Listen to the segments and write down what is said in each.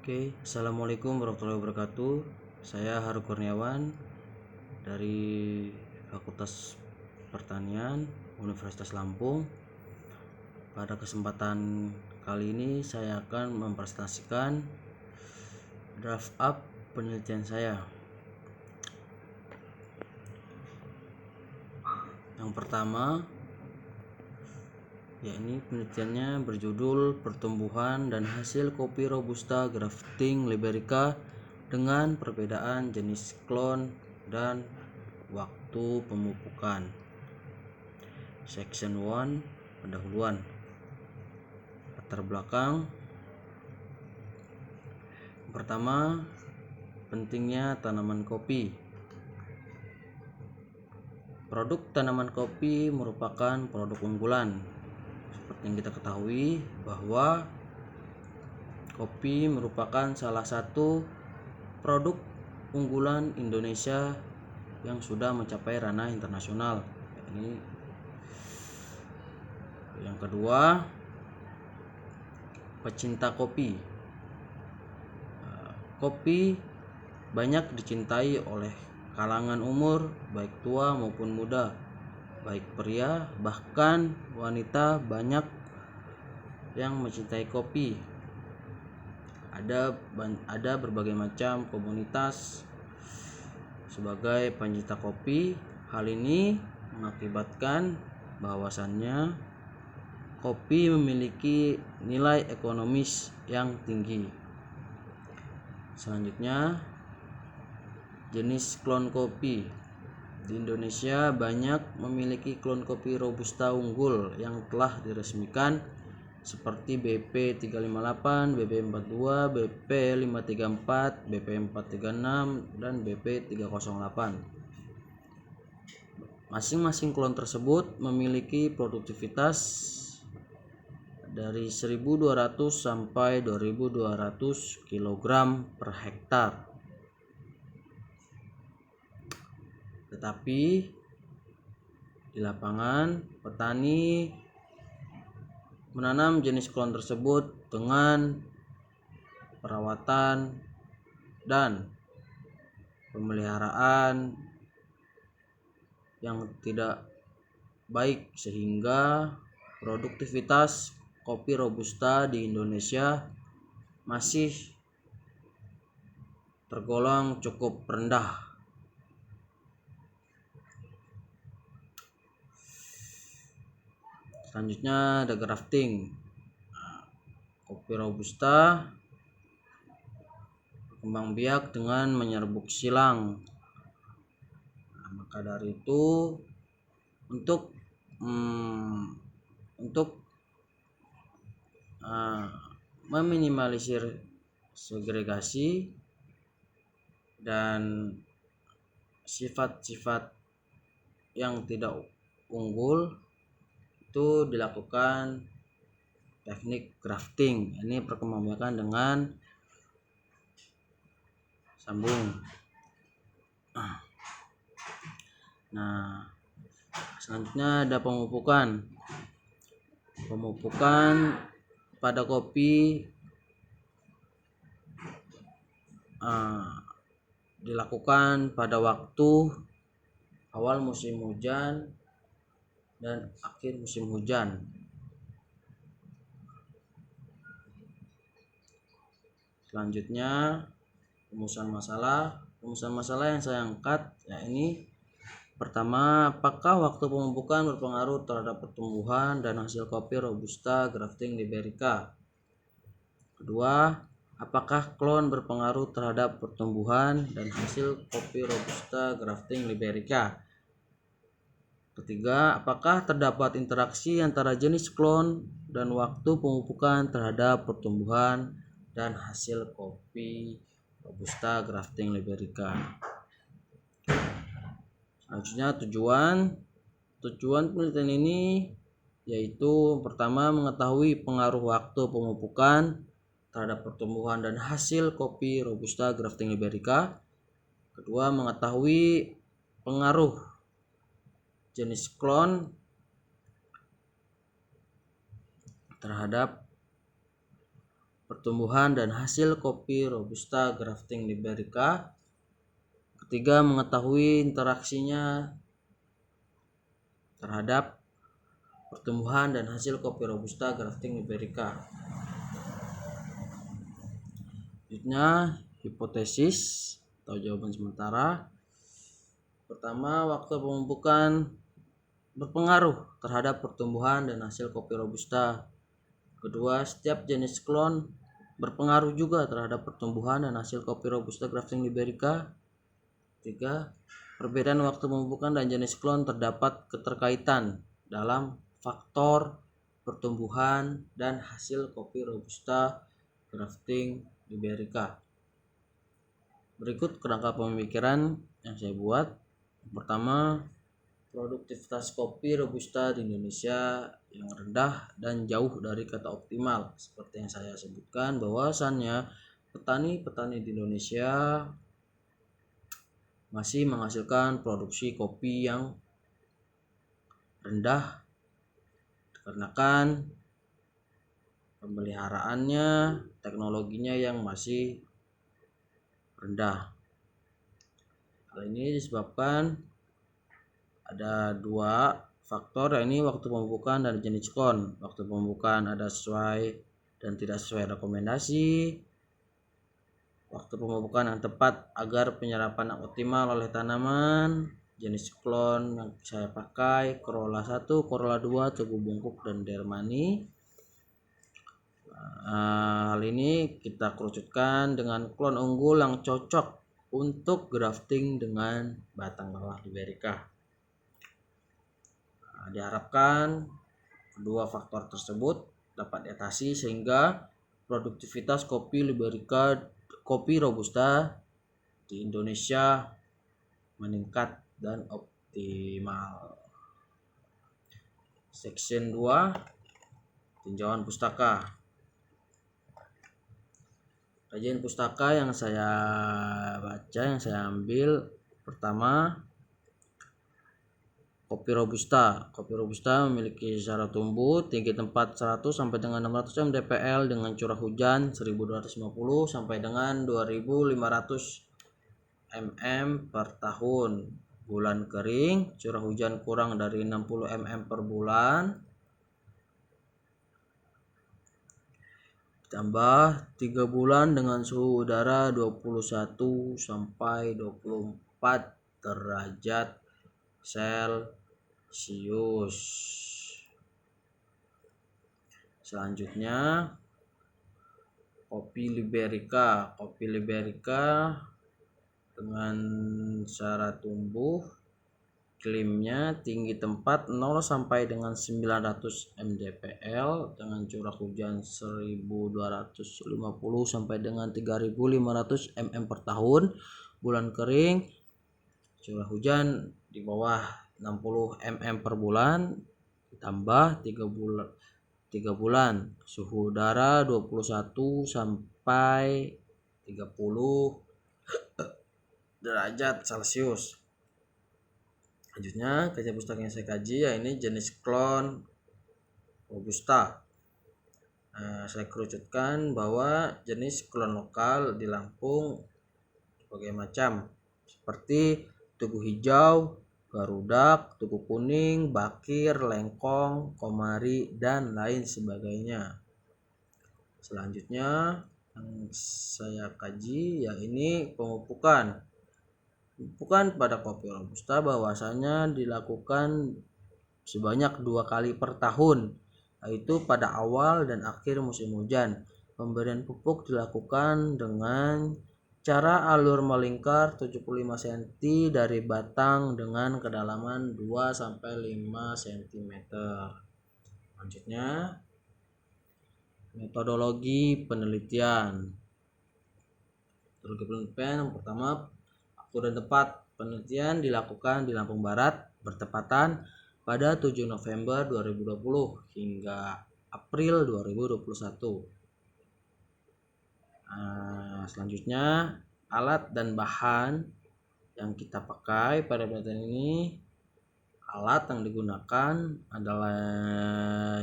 Assalamualaikum warahmatullahi wabarakatuh. Saya Haru Kurniawan dari Fakultas Pertanian Universitas Lampung. Pada kesempatan kali ini saya akan mempresentasikan draft up penelitian saya. Yang pertama, yakni penelitiannya berjudul Pertumbuhan dan Hasil Kopi Robusta Grafting Liberica dengan perbedaan jenis klon dan waktu pemupukan. Section 1, pendahuluan. Latar belakang. Pertama, pentingnya tanaman kopi. Produk tanaman kopi merupakan produk unggulan. Seperti yang kita ketahui bahwa kopi merupakan salah satu produk unggulan Indonesia yang sudah mencapai ranah internasional. Ini yang kedua, pecinta kopi. Kopi banyak dicintai oleh kalangan umur, baik tua maupun muda, baik pria bahkan wanita, banyak yang mencintai kopi. Ada berbagai macam komunitas sebagai pencinta kopi. Hal ini mengakibatkan bahwasannya kopi memiliki nilai ekonomis yang tinggi. Selanjutnya, jenis klon kopi. Di Indonesia banyak memiliki klon kopi robusta unggul yang telah diresmikan seperti BP358, BP42, BP534, BP436, dan BP308. Masing-masing klon tersebut memiliki produktivitas dari 1.200 sampai 2.200 kg per hektar. Tetapi di lapangan petani menanam jenis klon tersebut dengan perawatan dan pemeliharaan yang tidak baik, sehingga produktivitas kopi robusta di Indonesia masih tergolong cukup rendah. Selanjutnya ada grafting. Kopi robusta berkembang biak dengan menyerbuk silang. Maka dari itu untuk meminimalisir segregasi dan sifat-sifat yang tidak unggul, itu dilakukan teknik grafting. Ini perkembangbiakan dengan sambung. Nah, selanjutnya ada pemupukan. Pemupukan pada kopi dilakukan pada waktu awal musim hujan dan akhir musim hujan. Selanjutnya, rumusan masalah yang saya angkat, yakni pertama, apakah waktu pemupukan berpengaruh terhadap pertumbuhan dan hasil kopi robusta grafting liberica? Kedua, apakah klon berpengaruh terhadap pertumbuhan dan hasil kopi robusta grafting liberica? Ketiga, apakah terdapat interaksi antara jenis klon dan waktu pemupukan terhadap pertumbuhan dan hasil kopi robusta grafting liberica? Selanjutnya, tujuan penelitian ini yaitu pertama, mengetahui pengaruh waktu pemupukan terhadap pertumbuhan dan hasil kopi robusta grafting liberica. Kedua, mengetahui pengaruh jenis klon terhadap pertumbuhan dan hasil kopi Robusta grafting liberica. Ketiga, mengetahui interaksinya terhadap pertumbuhan dan hasil kopi Robusta grafting liberica. Selanjutnya, hipotesis atau jawaban sementara. Pertama, waktu pemupukan berpengaruh terhadap pertumbuhan dan hasil kopi Robusta. Kedua, setiap jenis klon berpengaruh juga terhadap pertumbuhan dan hasil kopi Robusta grafting liberica. Tiga, perbedaan waktu pemupukan dan jenis klon terdapat keterkaitan dalam faktor pertumbuhan dan hasil kopi Robusta grafting liberica. Berikut kerangka pemikiran yang saya buat. Pertama, produktivitas kopi Robusta di Indonesia yang rendah dan jauh dari kata optimal. Seperti yang saya sebutkan, bahwasannya petani-petani di Indonesia masih menghasilkan produksi kopi yang rendah dikarenakan pemeliharaannya, teknologinya yang masih rendah. Hal ini disebabkan ada dua faktor, yakni waktu pemupukan dan jenis klon. Waktu pemupukan ada sesuai dan tidak sesuai rekomendasi. Waktu pemupukan yang tepat agar penyerapan optimal oleh tanaman. Jenis klon yang saya pakai Corolla 1, Corolla 2, Teguh Bungkuk, dan Dermani. Hal ini kita kerucutkan dengan klon unggul yang cocok untuk grafting dengan batang bawah liberica. Diharapkan kedua faktor tersebut dapat diatasi sehingga produktivitas kopi liberica, kopi Robusta di Indonesia meningkat dan optimal. Section 2, tinjauan pustaka. Kajian pustaka yang saya baca, yang saya ambil, pertama, kopi Robusta. Kopi Robusta memiliki secara tumbuh tinggi tempat 100 sampai dengan 600 mdpl dengan curah hujan 1250 sampai dengan 2500 mm per tahun. Bulan kering, curah hujan kurang dari 60 mm per bulan. Ditambah 3 bulan dengan suhu udara 21 sampai 24 derajat Celcius. Selanjutnya, kopi liberica. Kopi liberica dengan cara tumbuh, iklimnya tinggi tempat 0 sampai dengan 900 mdpl dengan curah hujan 1250 sampai dengan 3500 mm per tahun. Bulan kering, curah hujan di bawah 60 mm per bulan, ditambah 3 bulan suhu udara 21 sampai 30 derajat Celcius. Selanjutnya, kajian pustaka yang saya kaji, ini jenis klon Robusta. Saya kerucutkan bahwa jenis klon lokal di Lampung berbagai macam, seperti Tugu Hijau, Garudak, Tugu Kuning, Bakir, Lengkong, Komari, dan lain sebagainya. Selanjutnya yang saya kaji, ini pemupukan. Pemupukan pada kopi Robusta bahwasanya dilakukan sebanyak 2 kali per tahun, yaitu pada awal dan akhir musim hujan. Pemberian pupuk dilakukan dengan cara alur melingkar 75 cm dari batang dengan kedalaman 2 sampai 5 cm. Selanjutnya, metodologi penelitian. Yang pertama, waktu dan tempat penelitian dilakukan di Lampung Barat bertepatan pada 7 November 2020 hingga April 2021. Selanjutnya, alat dan bahan yang kita pakai pada penelitian ini. Alat yang digunakan adalah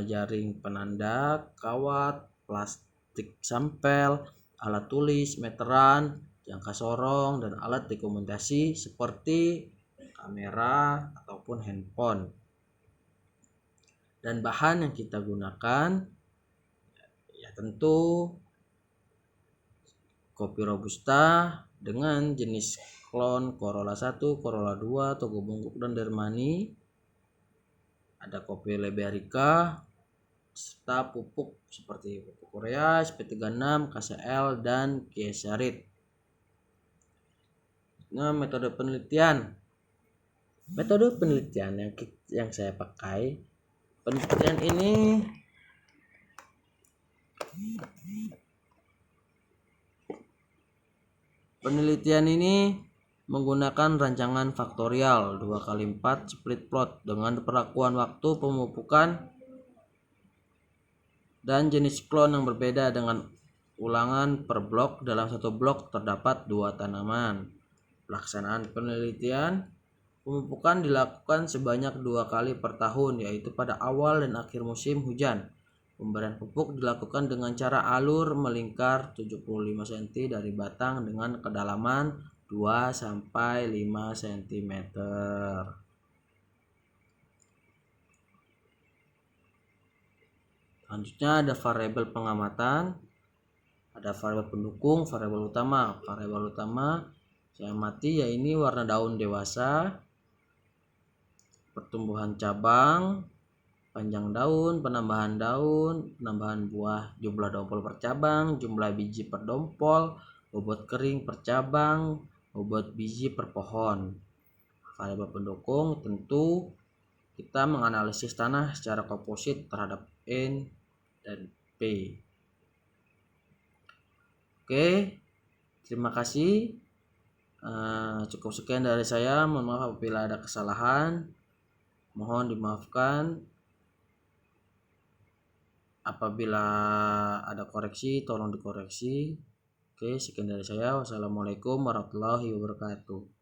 jaring penanda, kawat, plastik tik sampel, alat tulis, meteran, jangka sorong, dan alat dokumentasi seperti kamera ataupun handphone. Dan bahan yang kita gunakan ya tentu kopi Robusta dengan jenis klon Corolla 1, Corolla 2, Togo Bungkuk, dan Dermani. Ada kopi Liberica serta pupuk seperti pupuk Korea, SP36, KCL, dan Kiesarit. Nah, metode penelitian yang saya pakai, penelitian ini menggunakan rancangan faktorial 2x4 split plot dengan perlakuan waktu pemupukan dan jenis klon yang berbeda dengan ulangan per blok. Dalam satu blok terdapat 2 tanaman. Pelaksanaan penelitian, pemupukan dilakukan sebanyak 2 kali per tahun, yaitu pada awal dan akhir musim hujan. Pemberian pupuk dilakukan dengan cara alur melingkar 75 cm dari batang dengan kedalaman 2-5 cm. Selanjutnya ada variabel pengamatan, ada variabel pendukung, variabel utama. Variabel utama saya amati ya ini warna daun dewasa, pertumbuhan cabang, panjang daun, penambahan buah, jumlah dompol per cabang, jumlah biji per dompol, bobot kering per cabang, bobot biji per pohon. Variabel pendukung tentu kita menganalisis tanah secara komposit terhadap N dan P. Oke, terima kasih. Cukup sekian dari saya. Mohon maaf apabila ada kesalahan. Mohon dimaafkan. Apabila ada koreksi, tolong dikoreksi. Oke, sekian dari saya. Wassalamualaikum warahmatullahi wabarakatuh.